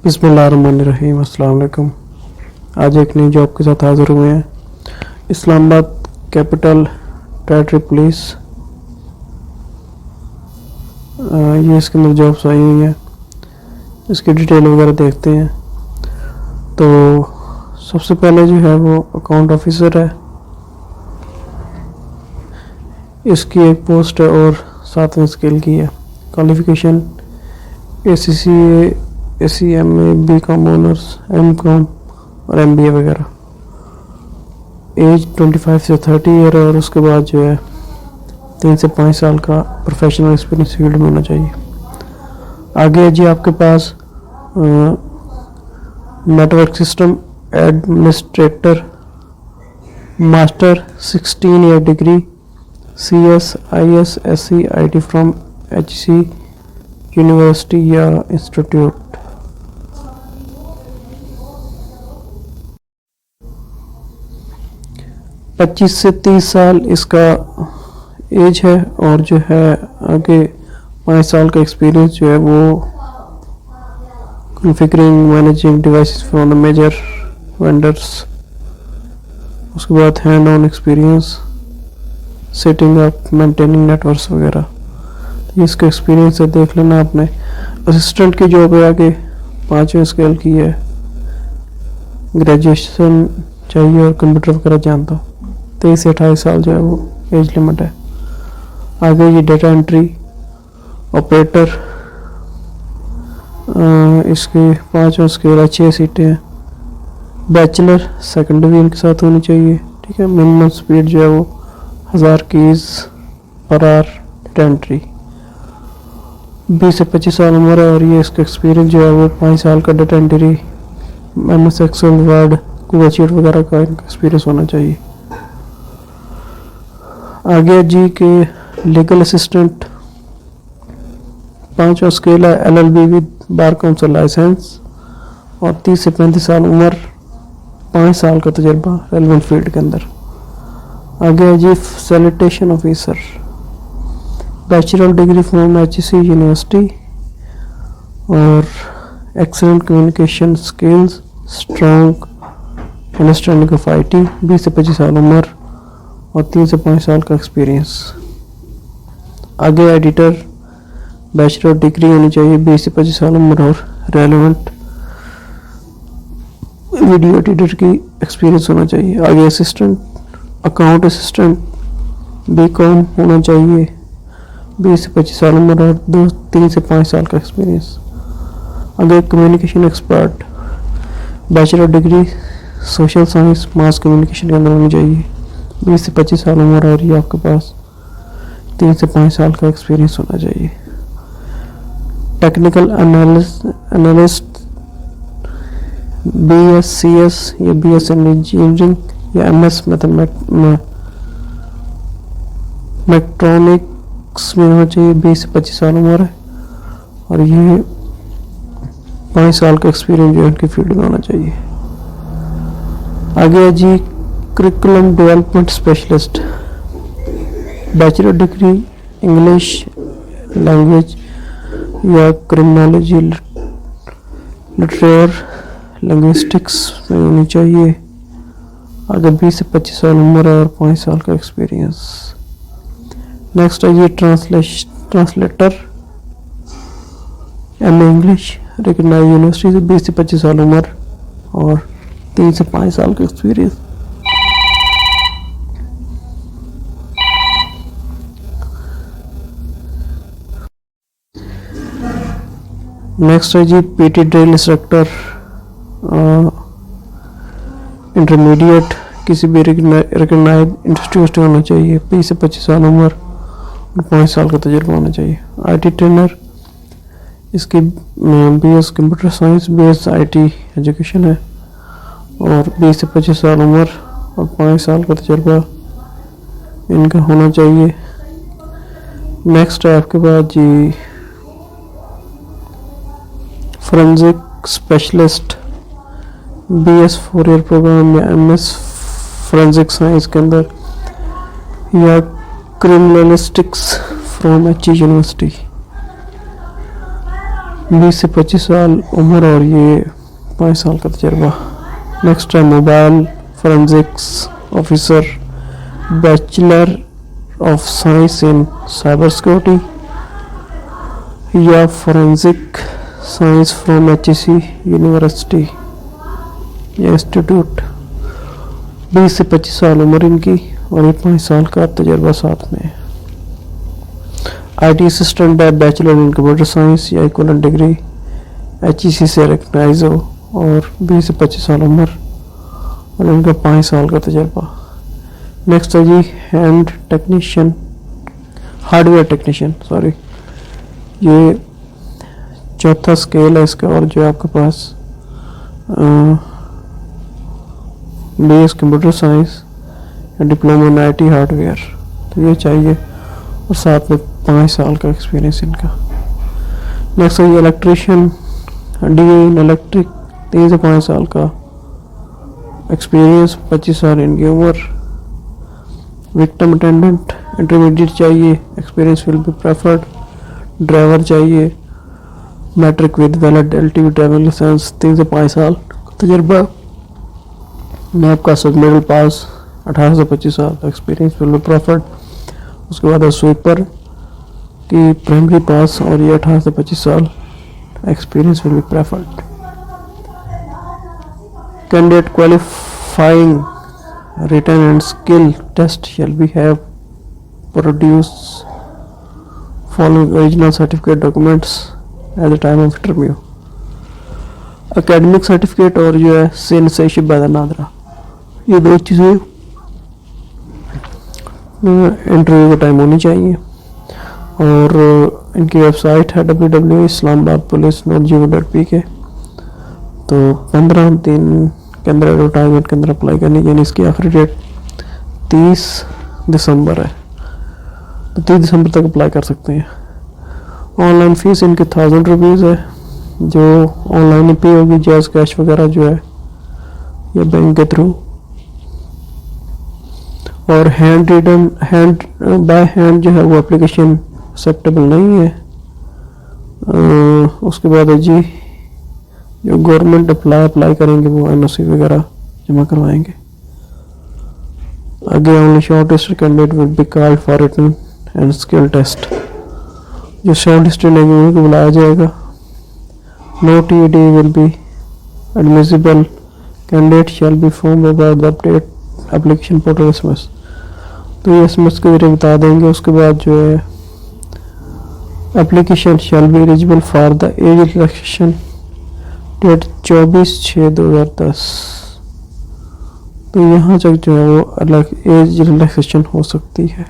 बिस्मिल्लाहिर्रहमानिर्रहीम। अस्सलाम वालेकुम। आज एक नई जॉब के साथ हाज़िर हुए हैं। इस्लामाबाद कैपिटल टेरिटरी पुलिस, ये इसके अंदर जॉब्स आई हुई हैं। इसकी डिटेल वगैरह देखते हैं। तो सबसे पहले जो है वो अकाउंट ऑफिसर है। इसकी एक पोस्ट है और 7वें स्केल की है। Qualification ACCA, BCom honours, MCom और MBA वगैरह। एज 25 से 30 ईयर और उसके बाद जो है 3 से 5 साल का प्रोफेशनल एक्सपीरियंस फील्ड में होना चाहिए। आगे है जी आपके पास network system administrator, master 16 year degree, CS IS SC IT from HC university या इंस्टीट्यूट। पच्चीस से 30 साल इसका एज है और जो है आगे 5 साल का एक्सपीरियंस जो है वो configuring managing devices from the major vendors. उसके बाद hand on experience setting up maintaining networks वगैरह। इसका एक्सपीरियंस है, देख लेना आपने। असिस्टेंट की जॉब है आगे 5वें स्केल की है। ग्रेजुएशन चाहिए और कंप्यूटर वगैरह जानता हो। 23 से 28 साल जो है वो एज लिमिट है। आगे ये डेटा एंट्री ऑपरेटर, इसके 5वें स्केल 6 सीटें हैं। बैचलर सेकेंड डिवीजन के साथ होनी चाहिए, ठीक है। मिनिमम स्पीड जो है वो 1000 keys per hour data entry. 20 से 25 साल उम्र है और ये इसका एक्सपीरियंस जो है वो 5 साल का data entry, MS Excel, Word, Google sheet वगैरह का एक्सपीरियंस होना चाहिए। आगे जी के लीगल असिस्टेंट 5वां स्केल है। LLB with bar council licence और 30 से 35 साल उम्र, 5 साल का तजर्बा रेलेवेंट फील्ड के अंदर। आगे है जी facilitation officer, bachelor degree from HC university और excellent communication skills, strong understanding of IT, 20 से 25 साल उम्र और 3 से 5 साल का एक्सपीरियंस। आगे एडिटर, बैचलर डिग्री होनी चाहिए, 20 से 25 साल उम्र और रेलेवेंट वीडियो एडिटर की एक्सपीरियंस होना चाहिए। आगे असिस्टेंट अकाउंट असिस्टेंट, BCom होना चाहिए, 20 से 25 साल उम्र और 3 से 5 साल का एक्सपीरियंस। आगे communication expert, bachelor degree social science mass communication के अंदर होनी चाहिए, 20 से 25 साल उम्र और ये आपके पास 3 से 5 साल का एक्सपीरियंस होना चाहिए। टेक्निकल एनालिस्ट BScs या BS इंजीनियरिंग या MS मैट्रॉनिक्स में होना चाहिए, 20 से 25 साल उम्र है और ये 5 साल का एक्सपीरियंस जो है उनकी फील्ड में होना चाहिए। आगे है जी curriculum development specialist, bachelor degree English language या क्रिमिनोलॉजी लिटरेचर लिंग्विस्टिक्स में होनी चाहिए। आगे 20 से 25 साल उम्र और 5 साल का एक्सपीरियंस। नेक्स्ट है ये translator, MA English recognise university से, 20 से 25 साल उम्र और 3 से 5 साल का एक्सपीरियंस। नेक्स्ट है जी PT ड्रिल इंस्ट्रक्टर, इंटरमीडिएट किसी भी रिकग्नाइज इंस्टीट्यूट से होना चाहिए, 20 से 25 साल उम्र और 5 साल का तजुर्बा होना चाहिए। IT ट्रेनर, इसकी BS computer science BS IT education है और 20 से 25 साल उम्र और 5 साल का तजुर्बा इनका होना चाहिए। नेक्स्ट है आपके पास जी forensic specialist, BS 4 year programme या MS फोरेंसिक साइंस के अंदर या क्रिमिनलिस्टिक्स फ्रॉम HC यूनिवर्सिटी। 20 से 25 साल उम्र और ये 5 साल का तजर्बा। नेक्स्ट है mobile forensics officer, bachelor of science in cyber security या forensic science from HEC university या इंस्टीट्यूट। 20 से 25 साल उम्र इनकी और ये 5 साल का तजर्बा साथ में। IT असिस्टेंट है, बैचलर इन कंप्यूटर साइंस या इक्वलेंट डिग्री HEC से रिकग्नाइज हो और 20 से 25 साल उम्र और इनका 5 साल का तजर्बा। नेक्स्ट है जी hand technician, hardware technician sorry, ये चौथा स्केल है इसका और जो आपके पास BS कंप्यूटर साइंस या डिप्लोमा इन IT हार्डवेयर, तो ये चाहिए और साथ में 5 साल का एक्सपीरियंस इनका। नेक्स्ट है इलेक्ट्रीशियन, DA इन इलेक्ट्रिक, 3 से 5 साल का एक्सपीरियंस, 25 साल इनकी उम्र। विक्टिम अटेंडेंट इंटरमीडिएट चाहिए, experience will be preferred. Driver चाहिए, matric with valid LTV driving license, 3 से 5 साल तजर्बा। नैब का सब मिडिल पास, 18 से 25 साल एक्सपीरियंस विल बी प्रेफर्ड। उसके बाद स्वीपर की प्राइमरी पास और ये 18 से 25 साल experience will be preferred. Candidate qualifying written and skill test shall be have produce following original certificate documents at the time of interview। academic certificate और जो है citizenship by the नादरा, ये 2 चीज़ें इंटरव्यू का टाइम होनी चाहिए। और इनकी वेबसाइट है www.islamabadpolice.gov.pk। तो 15/3 के अंदर एडवर्टाइजमेंट के अंदर अप्लाई करनी, यानी इसकी आखिरी डेट 30 दिसंबर है, तो 30 दिसंबर तक अप्लाई कर सकते हैं। ऑनलाइन फीस इनकी 1000 रुपीज़ है, जो ऑनलाइन ही पे होगी, जैज कैश वगैरह जो है ये बैंक के थ्रू। और हैंड रिटन बाय हैंड जो है वो एप्लीकेशन एक्सेप्टेबल नहीं है। उसके बाद है जी जो गवर्नमेंट अप्लाई करेंगे वो NOC वगैरह जमा करवाएंगे। आगे only short listed candidate will be called for written and skill test, जो शॉर्ट लिस्टेड है उनको बुलाया जाएगा। No TED will be admissible, candidate shall be form about the update application portal SMS। तो ये SMS के जरिए बता देंगे। उसके बाद जो है application shall be eligible for the age relaxation, date 24/6/2010। तो यहाँ तक जो है वो अलग एज रिलैक्सेशन हो सकती है।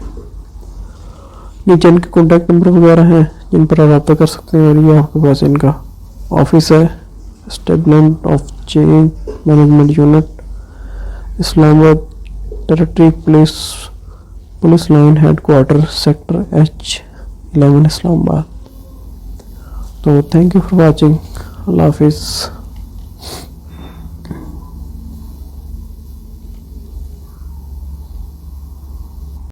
नीचे इनके कॉन्टैक्ट नंबर वगैरह हैं जिन पर आप रब्ता कर सकते हैं। और ये आपके पास इनका ऑफिस है, establishment of change management unit, Islamabad territory police line headquarter, sector H11 Islamabad. तो थैंक यू फॉर वॉचिंग। अल्लाह हाफिज़।